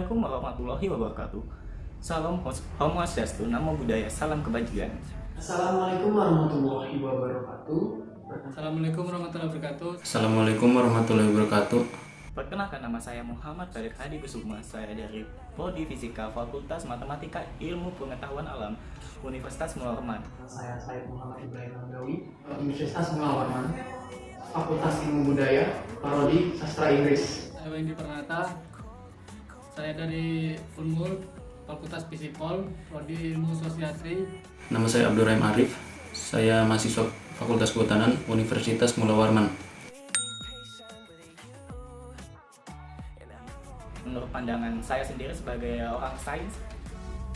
Assalamualaikum warahmatullahi wabarakatuh. Salam Om Swastiastu, Namo Buddhaya, salam kebajikan. Assalamualaikum warahmatullahi wabarakatuh. Assalamualaikum warahmatullahi wabarakatuh. Assalamualaikum warahmatullahi wabarakatuh. Perkenalkan, nama saya Muhammad Farid Hadi Kusuma. Saya dari Prodi Fisika Fakultas Matematika Ilmu Pengetahuan Alam Universitas Muhammad Warman. Saya Said Muhammad Ibrahim Hamdawi, Universitas Muhammad Warman, Fakultas Ilmu Budaya, Prodi Sastra Inggris. Saya Wendy Pernata. Saya dari Unmul, Fakultas Fisipol, Prodi Ilmu Sosiatri. Nama saya Abdurrahim Arif. Saya mahasiswa Fakultas Kehutanan Universitas Muhammad Warman. Menurut pandangan saya sendiri sebagai orang sains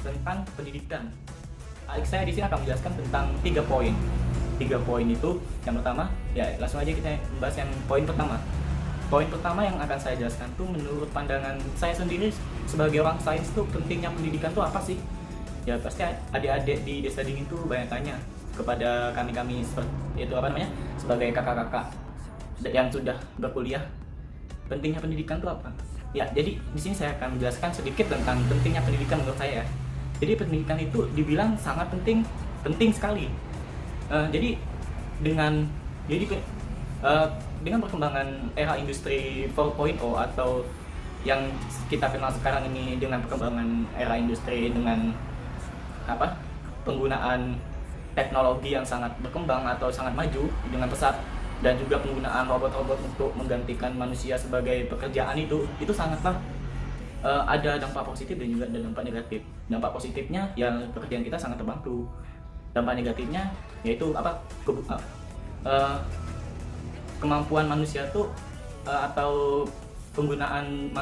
tentang pendidikan, saya di sini akan menjelaskan tentang 3 poin. 3 poin itu, yang pertama, ya langsung aja kita membahas yang poin pertama. Poin pertama yang akan saya jelaskan tuh menurut pandangan saya sendiri sebagai orang sains tuh pentingnya pendidikan tuh apa sih? Ya pasti adik-adik di Desa Dingin tuh banyak tanya kepada kami seperti itu sebagai kakak-kakak yang sudah berkuliah, pentingnya pendidikan tuh apa? Ya, jadi di sini saya akan menjelaskan sedikit tentang pentingnya pendidikan menurut saya. Jadi pendidikan itu dibilang sangat penting sekali. Dengan perkembangan era industri 4.0 atau yang kita kenal sekarang ini, dengan perkembangan era industri dengan penggunaan teknologi yang sangat berkembang atau sangat maju dengan pesat, dan juga penggunaan robot-robot untuk menggantikan manusia sebagai pekerjaan itu sangatlah ada dampak positif dan juga ada dampak negatif. Dampak positifnya ya pekerjaan kita sangat terbantu. Dampak negatifnya yaitu kemampuan manusia tuh atau penggunaan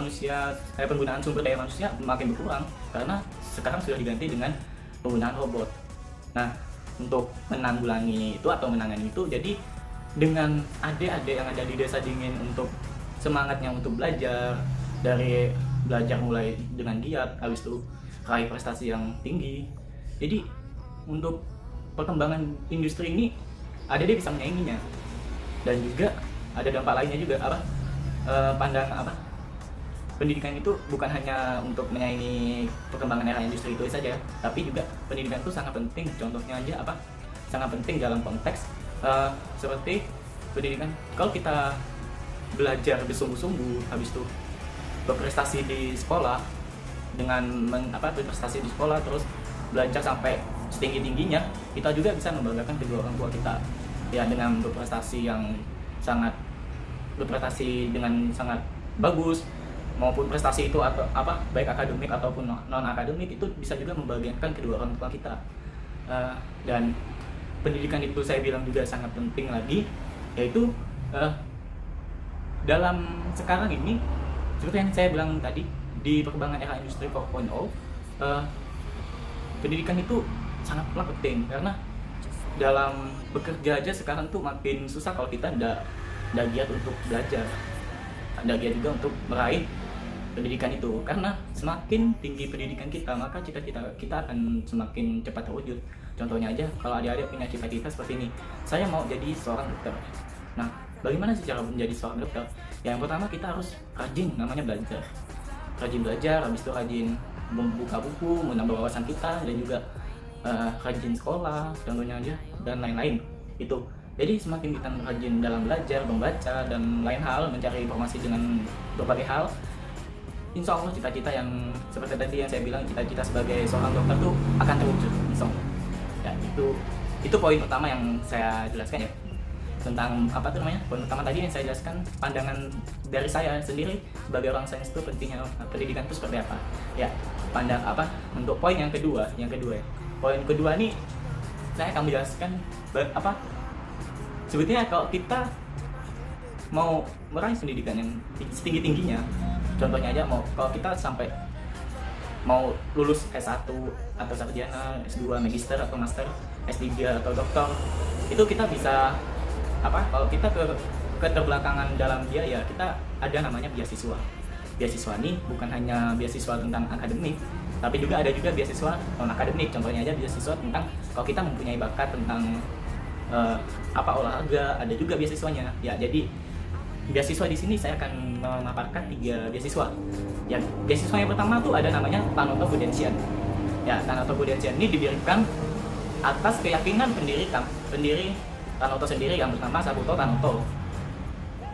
sumber daya manusia makin berkurang karena sekarang sudah diganti dengan penggunaan robot. Nah, untuk menanggulangi itu atau menangani itu, jadi dengan adik-adik yang ada di Desa Dingin untuk semangatnya untuk belajar, dari belajar mulai dengan giat, habis itu raih prestasi yang tinggi. Jadi untuk perkembangan industri ini adik-adik bisa menyainginya. Dan juga ada dampak lainnya juga, pendidikan itu bukan hanya untuk menyaingi perkembangan era industri itu saja, tapi juga pendidikan itu sangat penting. Contohnya aja sangat penting dalam konteks seperti pendidikan. Kalau kita belajar bersungguh-sungguh, habis itu berprestasi di sekolah berprestasi di sekolah, terus belajar sampai setinggi-tingginya, kita juga bisa membanggakan kedua orang tua kita ya, dengan berprestasi dengan sangat bagus, maupun prestasi itu atau baik akademik ataupun non akademik, itu bisa juga membahagiakan kedua orang tua kita. Dan pendidikan itu saya bilang juga sangat penting lagi, yaitu dalam sekarang ini seperti yang saya bilang tadi, di perkembangan era industri 4.0, pendidikan itu sangatlah penting karena dalam bekerja aja sekarang tuh makin susah kalau kita tidak giat untuk belajar, tidak giat juga untuk meraih pendidikan itu. Karena semakin tinggi pendidikan kita, maka cita-cita kita akan semakin cepat terwujud. Contohnya aja, kalau adik-adik punya cita-cita seperti ini, saya mau jadi seorang dokter. Nah, bagaimana sih cara menjadi seorang dokter? Yang pertama, kita harus rajin, namanya belajar. Rajin belajar, habis itu rajin membuka buku, menambah wawasan kita, dan juga rajin sekolah, contohnya aja, dan lain-lain. Itu. Jadi semakin kita rajin dalam belajar, membaca, dan lain hal, mencari informasi dengan berbagai hal, insya Allah cita-cita yang seperti tadi yang saya bilang, cita-cita sebagai seorang dokter tuh akan terwujud, insya Allah. Ya, itu poin pertama yang saya jelaskan ya, tentang poin pertama tadi yang saya jelaskan, pandangan dari saya sendiri sebagai orang sains itu pentingnya pendidikan itu seperti apa ya. Untuk poin yang kedua ya, poin kedua nih saya akan menjelaskan sebetulnya kalau kita mau meraih pendidikan yang setinggi-tingginya, contohnya aja kalau kita sampai mau lulus S1 atau sarjana, S2, magister atau master, S3 atau doktor, itu kita bisa kalau kita keterbelakangan dalam biaya, kita ada namanya beasiswa. Beasiswa ini bukan hanya beasiswa tentang akademik, tapi juga ada beasiswa non akademik. Contohnya aja beasiswa tentang kalau kita mempunyai bakat tentang olahraga, ada juga beasiswanya. Ya, jadi beasiswa di sini saya akan memaparkan 3 beasiswa. Ya, beasiswa yang pertama tuh ada namanya Tanoto Fudensian. Ya, Tanoto Fudensian ini didirikan atas keyakinan pendiri Tanoto sendiri yang bernama Sabuto Tanoto,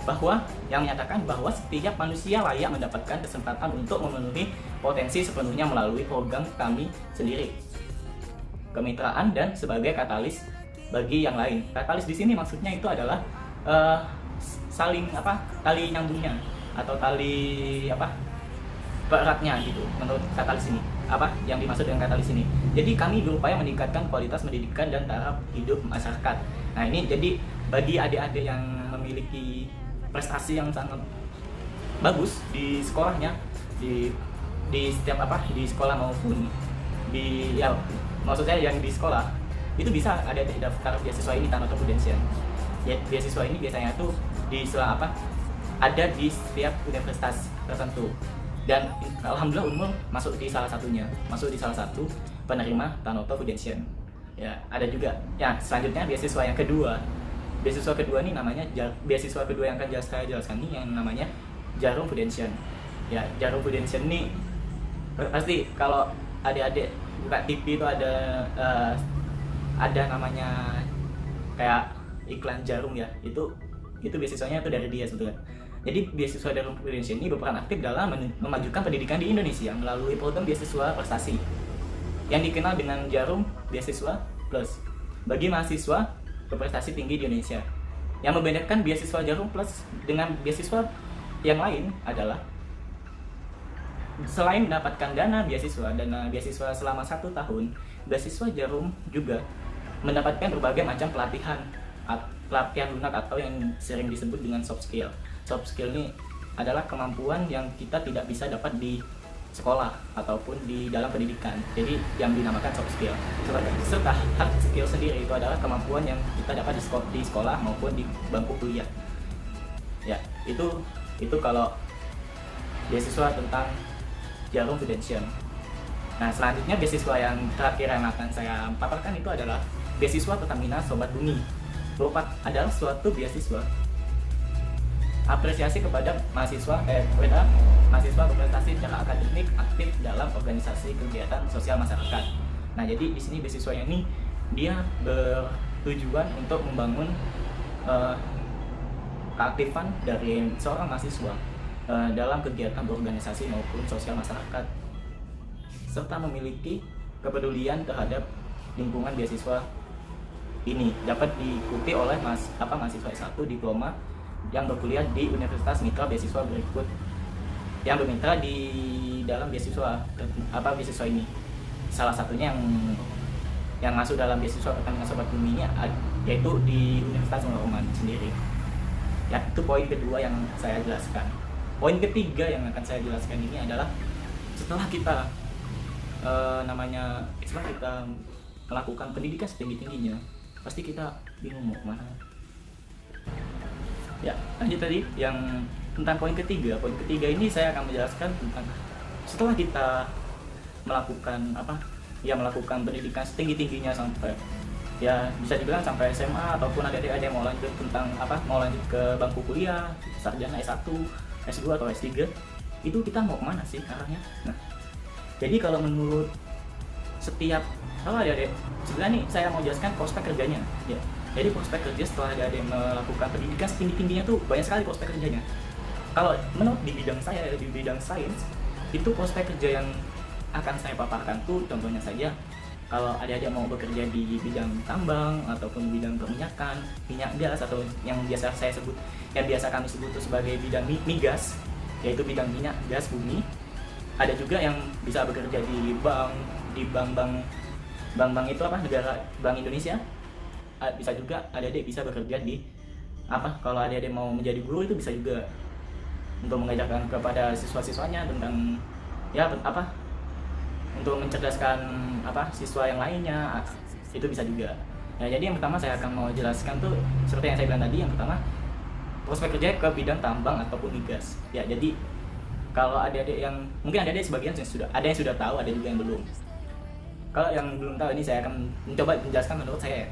bahwa yang menyatakan bahwa setiap manusia layak mendapatkan kesempatan untuk memenuhi potensi sepenuhnya melalui program kami sendiri, kemitraan dan sebagai katalis bagi yang lain. Katalis di sini maksudnya itu adalah saling tali nyambungnya atau tali pereratnya gitu. Menurut katalis ini yang dimaksud dengan katalis ini. Jadi kami berupaya meningkatkan kualitas pendidikan dan taraf hidup masyarakat. Nah ini jadi bagi adik-adik yang memiliki prestasi yang sangat bagus di sekolahnya, di setiap di sekolah maupun maksud saya yang di sekolah itu bisa ada daftar beasiswa ini Tanoto Fudensian. Ya, beasiswa ini biasanya tuh ada di setiap universitas tertentu, dan alhamdulillah Unmul masuk di salah satu penerima Tanoto Fudensian. Ya, ada juga. Ya, selanjutnya beasiswa yang kedua. Beasiswa kedua ini namanya beasiswa kedua yang akan saya jelaskan ini yang namanya Jarum Fudensian. Ya, Jarum Fudensian ini pasti kalau adik-adik buka TV itu ada namanya kayak iklan jarum ya. Itu beasiswanya itu dari dia sebetulnya. Jadi beasiswa Jarum Fudensian ini berperan aktif dalam memajukan pendidikan di Indonesia melalui program beasiswa prestasi yang dikenal dengan Jarum Beasiswa Plus bagi mahasiswa berprestasi tinggi di Indonesia. Yang membedakan beasiswa Jarum Plus dengan beasiswa yang lain adalah selain mendapatkan dana beasiswa selama 1 tahun, beasiswa Jarum juga mendapatkan berbagai macam pelatihan lunak atau yang sering disebut dengan soft skill. Soft skill ini adalah kemampuan yang kita tidak bisa dapat di sekolah ataupun di dalam pendidikan. Jadi yang dinamakan soft skill. Serta hard skill sendiri itu adalah kemampuan yang kita dapat di sekolah maupun di bangku kuliah. Ya, itu kalau beasiswa tentang Jarum Fudensian. Nah, selanjutnya beasiswa yang terakhir yang akan saya paparkan itu adalah beasiswa Pertamina Sobat Bumi. Adalah suatu beasiswa apresiasi kepada mahasiswa berprestasi secara akademik aktif dalam organisasi kegiatan sosial masyarakat. Nah, jadi di sini beasiswa ini dia bertujuan untuk membangun keaktifan dari seorang mahasiswa dalam kegiatan berorganisasi maupun sosial masyarakat, serta memiliki kepedulian terhadap lingkungan. Beasiswa ini dapat diikuti oleh mahasiswa S1 diploma yang berkuliah di Universitas Mitra Beasiswa berikut yang bermitra di dalam beasiswa ini. Salah satunya yang masuk dalam beasiswa Pertamina Sobat Bumi ini yaitu di Universitas Muhammad sendiri. Ya, itu poin kedua yang saya jelaskan. Poin ketiga yang akan saya jelaskan ini adalah setelah kita melakukan pendidikan setinggi-tingginya, pasti kita bingung mau kemana. Ya, lanjut tadi yang tentang poin ketiga. Poin ketiga ini saya akan menjelaskan tentang setelah kita melakukan pendidikan setinggi-tingginya sampai ya bisa dibilang sampai SMA ataupun ada yang mau lanjut ke bangku kuliah, sarjana S1, S2 atau S3, itu kita mau kemana sih arahnya? Nah, jadi kalau menurut adik-adik, sebenarnya nih saya mau jelaskan prospek kerjanya ya. Jadi prospek kerja setelah ada yang melakukan pendidikan setinggi-tingginya tuh banyak sekali prospek kerjanya. Kalau menurut di bidang sains, itu prospek kerja yang akan saya paparkan tuh contohnya saja kalau ada mau bekerja di bidang tambang ataupun bidang perminyakan, minyak gas, atau yang biasa kami sebut tuh sebagai bidang migas, yaitu bidang minyak gas bumi. Ada juga yang bisa bekerja di bank itu Bank Indonesia. Bisa juga adik-adik bisa bekerja di kalau adik-adik mau menjadi guru itu bisa juga untuk mengajarkan kepada siswa-siswanya tentang untuk mencerdaskan siswa yang lainnya, itu bisa juga. Nah, jadi yang pertama saya akan mau jelaskan tuh seperti yang saya bilang tadi. Yang pertama, prospek kerja ke bidang tambang ataupun migas. Ya, jadi kalau adik-adik yang mungkin adik-adik sebagian ada yang sudah tahu, ada juga yang belum. Kalau yang belum tahu ini saya akan mencoba menjelaskan menurut saya.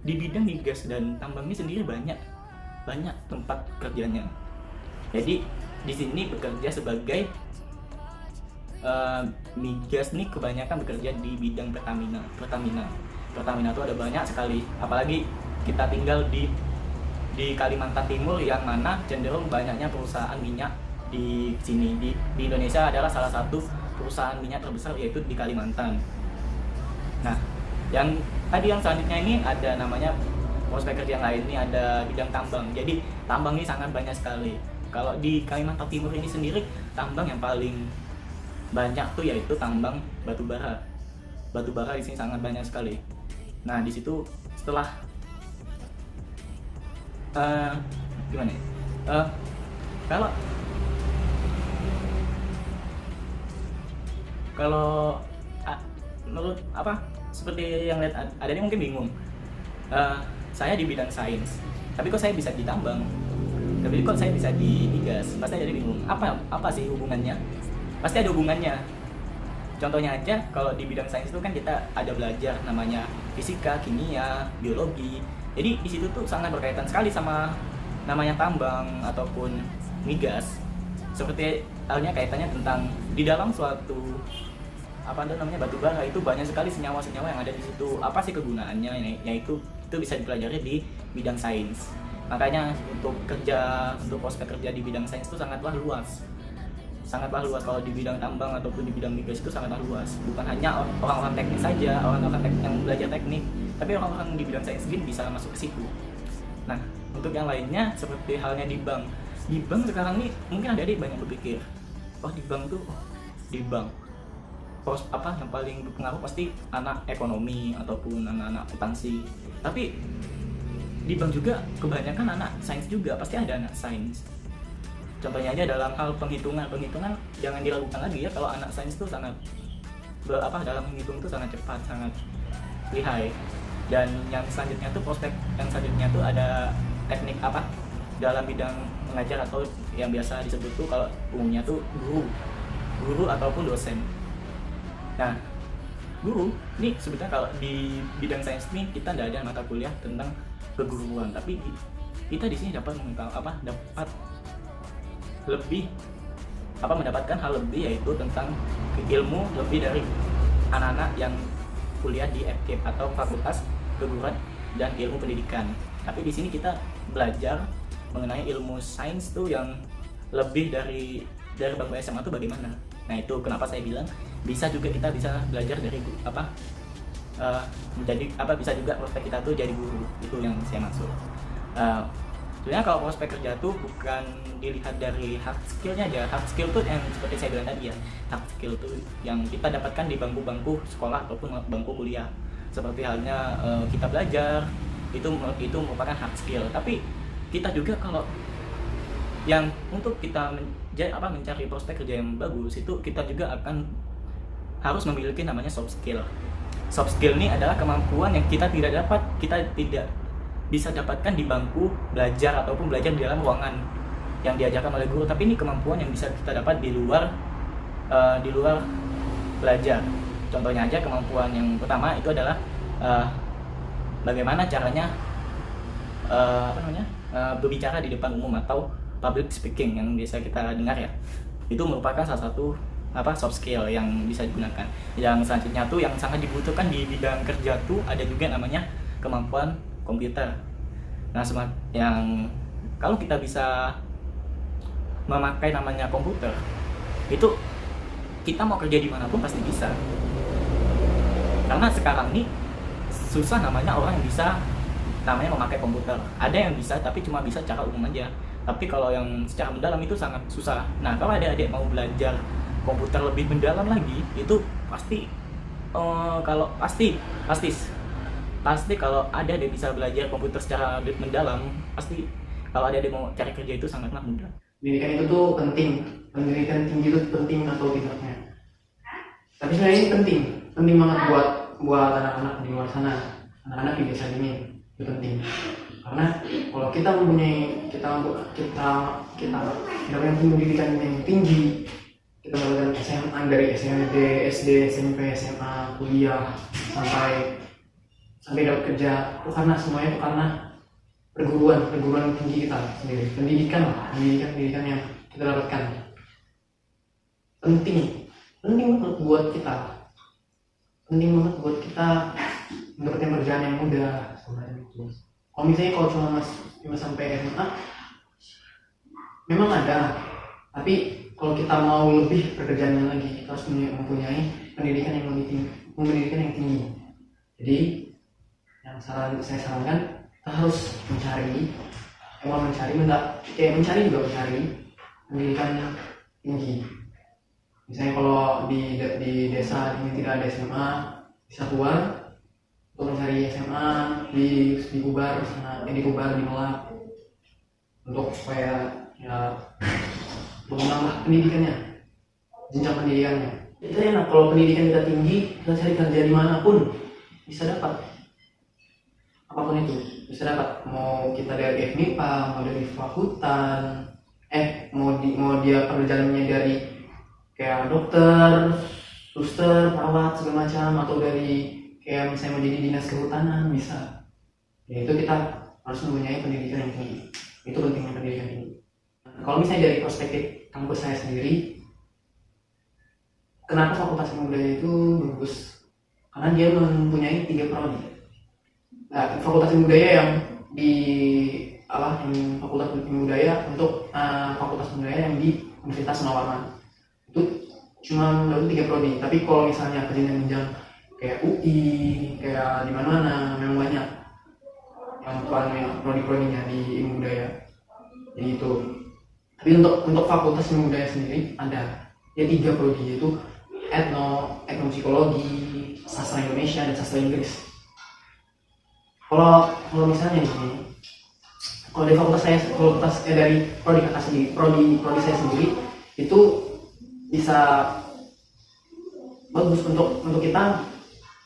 Di bidang migas dan tambang ini sendiri banyak tempat kerjanya. Jadi di sini bekerja sebagai migas nih kebanyakan bekerja di bidang Pertamina tuh ada banyak sekali, apalagi kita tinggal di Kalimantan Timur yang mana cenderung banyaknya perusahaan minyak di sini. Di Indonesia adalah salah satu perusahaan minyak terbesar yaitu di Kalimantan. Nah, yang selanjutnya ini ada namanya prospek kerja yang lain, ini ada bidang tambang. Jadi tambang ini sangat banyak sekali. Kalau di Kalimantan Timur ini sendiri, tambang yang paling banyak tuh yaitu tambang batu bara. Batu bara di sini sangat banyak sekali. Nah, di situ setelah gimana ya? Kalau menurut seperti yang lihat ada ini mungkin bingung. Saya di bidang sains, tapi kok saya bisa di tambang? Tapi kok saya bisa di migas? Pasti jadi bingung. Apa sih hubungannya? Pasti ada hubungannya. Contohnya aja, kalau di bidang sains itu kan kita ada belajar namanya fisika, kimia, biologi. Jadi di situ tuh sangat berkaitan sekali sama namanya tambang ataupun migas. Seperti halnya kaitannya tentang di dalam suatu batu bara itu banyak sekali senyawa-senyawa yang ada di situ. Apa sih kegunaannya? Yaitu itu bisa dipelajari di bidang sains. Makanya untuk prospek kerja di bidang sains itu sangatlah luas. Kalau di bidang tambang ataupun di bidang migas itu sangatlah luas. Bukan hanya orang-orang teknik saja, orang-orang yang belajar teknik, tapi orang-orang di bidang sains juga bisa masuk ke situ. Nah, untuk yang lainnya seperti halnya di bank. Di bank sekarang nih mungkin ada banyak berpikir, di bank yang paling berpengaruh pasti anak ekonomi ataupun anak-anak akuntansi. Tapi di bank juga kebanyakan anak sains juga, pasti ada anak sains. Contohnya aja dalam hal penghitungan jangan diragukan lagi ya, kalau anak sains itu sangat dalam menghitung itu sangat cepat, sangat lihai. Dan yang selanjutnya tuh ada teknik dalam bidang mengajar atau yang biasa disebut tuh kalau umumnya tuh guru ataupun dosen. Nah, guru ini sebetulnya kalau di bidang sains ini kita tidak ada mata kuliah tentang keguruan, tapi kita di sini dapat mendapatkan hal lebih, yaitu tentang ilmu lebih dari anak-anak yang kuliah di FKIP atau Fakultas Keguruan dan Ilmu Pendidikan. Tapi di sini kita belajar mengenai ilmu sains tuh yang lebih dari bangku SMA tuh bagaimana. Nah, itu kenapa saya bilang bisa belajar dari bisa juga prospek kita tuh jadi guru. Itu yang saya maksud. Sebenarnya kalau prospek kerja tuh bukan dilihat dari hard skillnya aja. Hard skill tuh yang seperti saya bilang tadi ya, hard skill tuh yang kita dapatkan di bangku-bangku sekolah ataupun bangku kuliah. Seperti halnya kita belajar, itu merupakan hard skill. Tapi kita juga kalau yang untuk kita mencari prospek kerja yang bagus, itu kita juga harus memiliki namanya soft skill. Soft skill ini adalah kemampuan yang kita tidak bisa dapatkan di bangku belajar ataupun belajar di dalam ruangan yang diajarkan oleh guru, tapi ini kemampuan yang bisa kita dapat di luar belajar. Contohnya aja, kemampuan yang pertama itu adalah bagaimana caranya berbicara di depan umum atau public speaking yang biasa kita dengar ya. Itu merupakan salah satu soft skill yang bisa digunakan. Yang selanjutnya tuh yang sangat dibutuhkan di bidang kerja tuh ada juga namanya kemampuan komputer. Nah, yang kalau kita bisa memakai namanya komputer, itu kita mau kerja dimanapun pasti bisa. Karena sekarang ini susah namanya orang yang bisa memakai komputer. Ada yang bisa, tapi cuma bisa secara umum aja. Tapi kalau yang secara mendalam itu sangat susah. Nah, kalau adik-adik mau belajar komputer lebih mendalam lagi, itu pasti kalau ada dia bisa belajar komputer secara lebih mendalam, pasti kalau ada dia mau cari kerja itu sangatlah mudah. Pendidikan itu tuh penting, pendidikan tinggi itu penting atau tidaknya. Tapi sebenarnya ini penting banget buat anak-anak di luar sana, anak-anak di desa ini itu penting. Karena kalau kita punya pendidikan yang tinggi, kita melakukan SMA dari SMP, SD, SMP, SMA, kuliah sampai dapat kerja, itu karena semuanya itu karena perguruan tinggi kita sendiri, pendidikan yang kita dapatkan. Penting banget buat kita, mendapatkan kerjaan yang mudah sebenarnya itu. Kalau misalnya cuma sampai SMA memang ada, tapi kalau kita mau lebih pekerjaannya lagi, kita harus mempunyai pendidikan yang tinggi. Jadi yang saya sarankan, kita harus mencari pendidikan yang tinggi. Misalnya kalau di desa ini tidak ada SMA, bisa keluar untuk mencari SMA di Kubar sana, di Melak, untuk supaya ya menambah jenjang pendidikannya. Itu enak kalau pendidikan kita tinggi, kita cari kerja dimanapun bisa dapat, apapun itu bisa dapat. Mau kita dari FMIPA, mau dari fakultan, mau dia pekerjaannya dari kayak dokter, suster, perawat segala macam, atau dari kayak misalnya mau jadi dinas kehutanan bisa. Ya itu kita harus mempunyai pendidikan yang tinggi. Itu pentingnya pendidikan tinggi. Kalau misalnya dari perspektif kampus saya sendiri, kenapa Fakultas Ilmu Budaya itu bagus? Karena dia mempunyai 3 prodi. Nah, Fakultas Ilmu Budaya yang Fakultas Ilmu Budaya untuk Fakultas Ilmu Budaya yang di Universitas Munawarman itu cuma ada 3 prodi. Tapi kalau misalnya ke jenjang kayak UI, kayak di mana-mana memang banyak yang prodi-prodinya di ilmu budaya. Jadi itu. Tapi untuk Fakultas Ilmu Budaya sendiri ada ya 3 prodi, yaitu etnopsikologi, sastra Indonesia, dan sastra Inggris. Kalau misalnya ini, kalau dari dari prodi saya sendiri itu bisa bagus untuk kita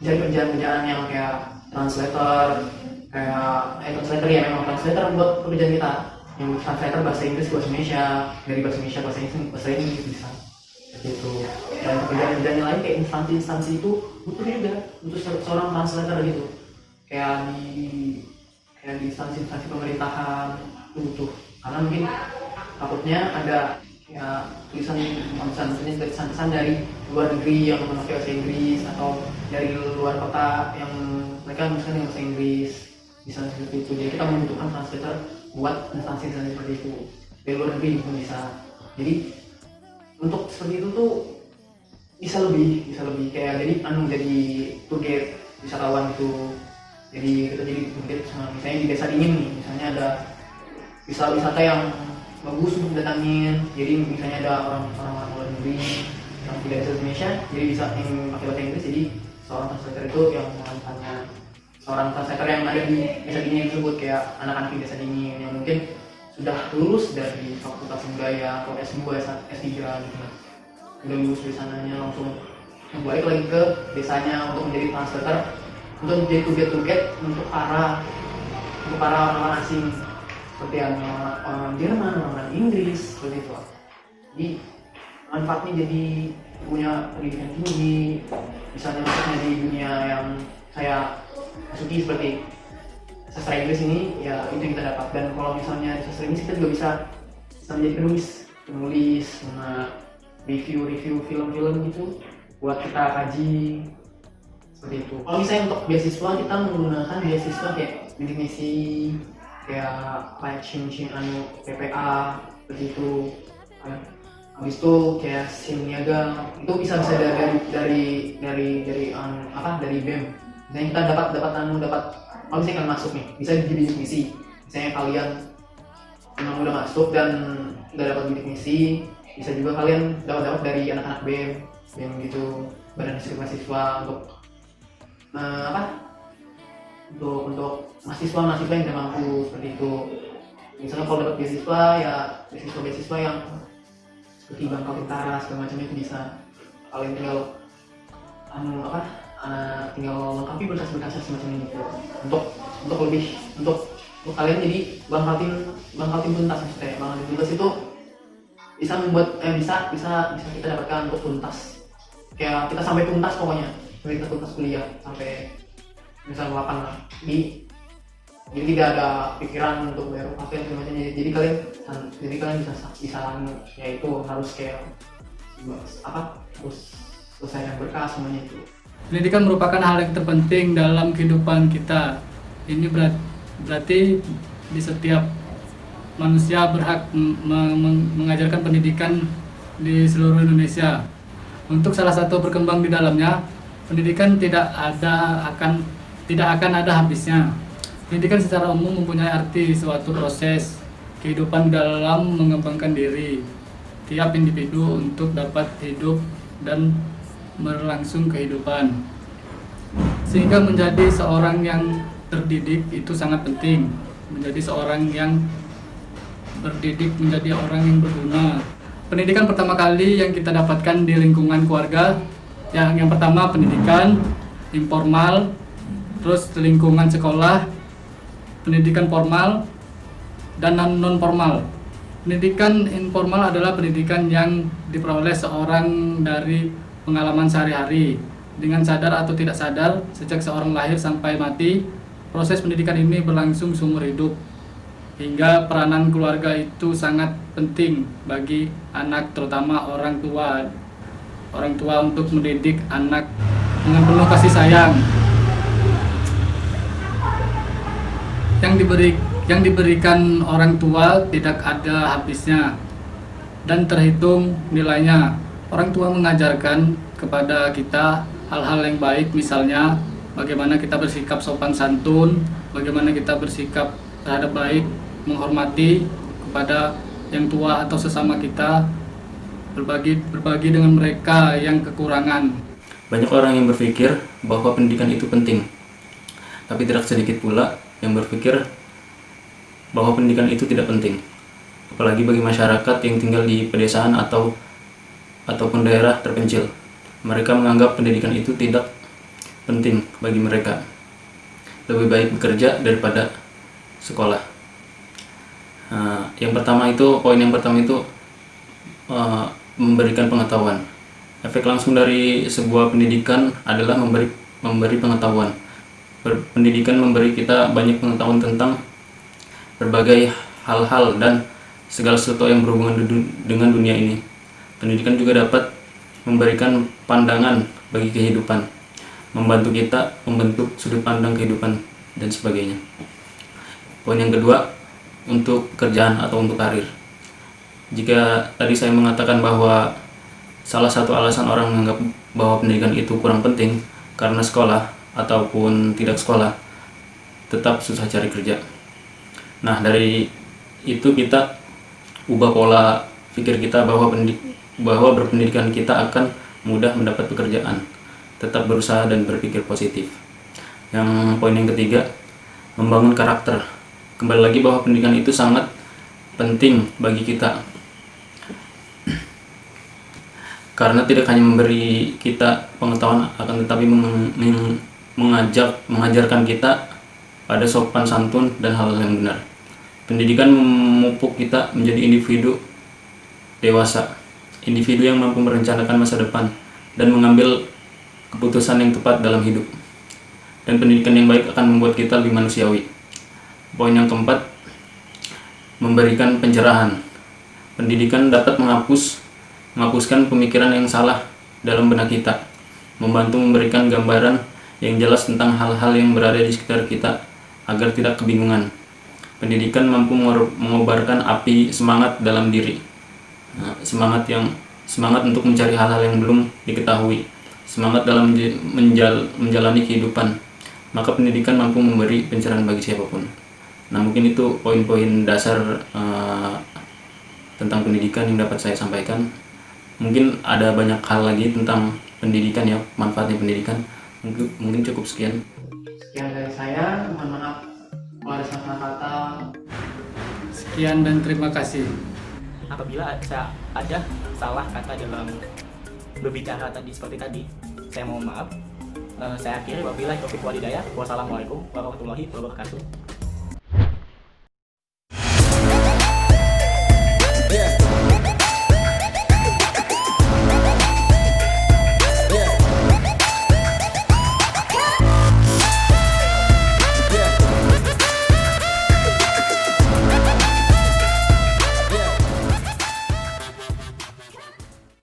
mencari kerjaan yang kayak translator, ya memang translator buat pekerjaan kita, yang translator bahasa Inggris bahasa Indonesia, dari bahasa Indonesia bahasa Inggris bisa seperti itu. Dan pekerjaan lain kayak instansi itu butuh seorang translator gitu, kayak di instansi pemerintahan itu butuh, karena mungkin takutnya ada ya tulisan dari luar negeri yang memakai bahasa Inggris, atau dari luar kota yang mereka misalnya bahasa Inggris, bisa seperti itu. Jadi kita membutuhkan translator buat instansi seperti itu. Dari luar negeri pun bisa. Jadi untuk seperti itu tuh bisa lebih kayak jadi tour guide wisatawan itu. Jadi kita jadi tour guide misalnya di Desa Dingin nih, misalnya ada wisata yang bagus untuk datangin. Jadi misalnya ada orang luar negeri yang tidak bisa Indonesia, jadi bisa yang pakai bahasa Inggris. Jadi seorang translator itu yang melakukannya, seorang translator yang ada di Desa Dingin tersebut, kayak anak-anak di Desa Dingin yang mungkin sudah lulus dari Fakultas Budaya atau S2, S3 gitu, udah lulus di sananya, langsung balik lagi ke desanya untuk menjadi translator, untuk menjadi tour guide untuk para orang-orang asing, seperti orang Jerman, orang Inggris, seperti itu. Jadi manfaatnya jadi punya pendidikan tinggi, misalnya masuknya di dunia yang saya masuki seperti sastra Inggris ini, ya itu yang kita dapat. Dan kalau misalnya di sastra Inggris kita juga bisa menjadi penulis, review film-film gitu buat kita kaji, seperti itu. Kalau misalnya untuk beasiswa, kita menggunakan beasiswa kayak bidik misi, kayak PPA seperti itu. Habis itu kayak SIM niaga, itu bisa dari BEM. Misalnya kita dapat kalau misalnya kalian masuk nih, bisa di bidik misi. Misalnya kalian memang udah masuk dan udah dapat bidik misi, bisa juga kalian dapat dari anak-anak BEM gitu, Badan Eksekutif Mahasiswa, untuk mahasiswa yang tidak mampu, seperti itu. Misalnya kalau dapat beasiswa, ya beasiswa yang seperti Bangka Bintara segala macam itu bisa. Kalian tinggal tinggal lengkapi berkas-berkasnya semacam ini gitu. Untuk kalian jadi bangkal tim tuntas, maksudnya bangkal tim tuntas itu bisa membuat bisa kita dapatkan untuk tuntas. Kayak kita sampai tuntas pokoknya, kita tuntas kuliah sampai misal 8 lah. Jadi tidak ada pikiran untuk bayar UKT dan semacamnya. Jadi kalian bisa yaitu harus kayak harus selesaikan berkas semuanya itu. Pendidikan merupakan hal yang terpenting dalam kehidupan kita. Ini berarti di setiap manusia berhak mengajarkan pendidikan di seluruh Indonesia. Untuk salah satu berkembang di dalamnya, pendidikan tidak akan ada habisnya. Pendidikan secara umum mempunyai arti suatu proses kehidupan dalam mengembangkan diri tiap individu untuk dapat hidup dan berlangsung kehidupan. Sehingga menjadi seorang yang terdidik itu sangat penting. Menjadi seorang yang berdidik, menjadi orang yang berguna. Pendidikan pertama kali yang kita dapatkan di lingkungan keluarga, yang pertama pendidikan informal, terus lingkungan sekolah, pendidikan formal, dan non formal. Pendidikan informal adalah pendidikan yang diperoleh seorang dari pengalaman sehari-hari. Dengan sadar atau tidak sadar, sejak seorang lahir sampai mati, proses pendidikan ini berlangsung seumur hidup. Hingga peranan keluarga itu sangat penting bagi anak, terutama orang tua. Orang tua untuk mendidik anak dengan penuh kasih sayang. Yang diberikan orang tua tidak ada habisnya dan terhitung nilainya. Orang tua mengajarkan kepada kita hal-hal yang baik, misalnya bagaimana kita bersikap sopan santun, bagaimana kita bersikap terhadap baik, menghormati kepada yang tua atau sesama kita, berbagi dengan mereka yang kekurangan. Banyak orang yang berpikir bahwa pendidikan itu penting, tapi tidak sedikit pula yang berpikir bahwa pendidikan itu tidak penting, apalagi bagi masyarakat yang tinggal di pedesaan ataupun daerah terpencil. Mereka menganggap pendidikan itu tidak penting bagi mereka. Lebih baik bekerja daripada sekolah. Poin yang pertama itu memberikan pengetahuan. Efek langsung dari sebuah pendidikan adalah memberi pengetahuan. Pendidikan memberi kita banyak pengetahuan tentang berbagai hal-hal dan segala sesuatu yang berhubungan dengan dunia ini. Pendidikan juga dapat memberikan pandangan bagi kehidupan, membantu kita membentuk sudut pandang kehidupan dan sebagainya. Poin yang kedua, untuk kerjaan atau untuk karir. Jika tadi saya mengatakan bahwa salah satu alasan orang menganggap bahwa pendidikan itu kurang penting karena sekolah ataupun tidak sekolah, tetap susah cari kerja. Nah, dari itu kita ubah pola pikir kita bahwa berpendidikan kita akan mudah mendapat pekerjaan. Tetap berusaha dan berpikir positif. Yang poin yang ketiga, membangun karakter. Kembali lagi bahwa pendidikan itu sangat penting bagi kita. Karena tidak hanya memberi kita pengetahuan, akan tetapi mengajarkan kita pada sopan santun dan hal yang benar. Pendidikan memupuk kita menjadi individu dewasa, individu yang mampu merencanakan masa depan dan mengambil keputusan yang tepat dalam hidup. Dan pendidikan yang baik akan membuat kita lebih manusiawi. Poin yang keempat, memberikan pencerahan. Pendidikan dapat menghapuskan pemikiran yang salah dalam benak kita, membantu memberikan gambaran yang jelas tentang hal-hal yang berada di sekitar kita agar tidak kebingungan. Pendidikan mampu mengobarkan api semangat dalam diri, semangat untuk mencari hal-hal yang belum diketahui, semangat dalam menjalani kehidupan. Maka pendidikan mampu memberi pencerahan bagi siapapun. Nah, mungkin itu poin-poin dasar tentang pendidikan yang dapat saya sampaikan. Mungkin ada banyak hal lagi tentang pendidikan ya, manfaatnya pendidikan. Mungkin cukup sekian. Sekian dari saya, mohon maaf kalau ada salah kata. Sekian dan terima kasih. Apabila ada salah kata dalam berbicara tadi seperti tadi, saya mohon maaf. Saya akhiri, wabillahi taufiq walhidayah. Wassalamualaikum warahmatullahi wabarakatuh.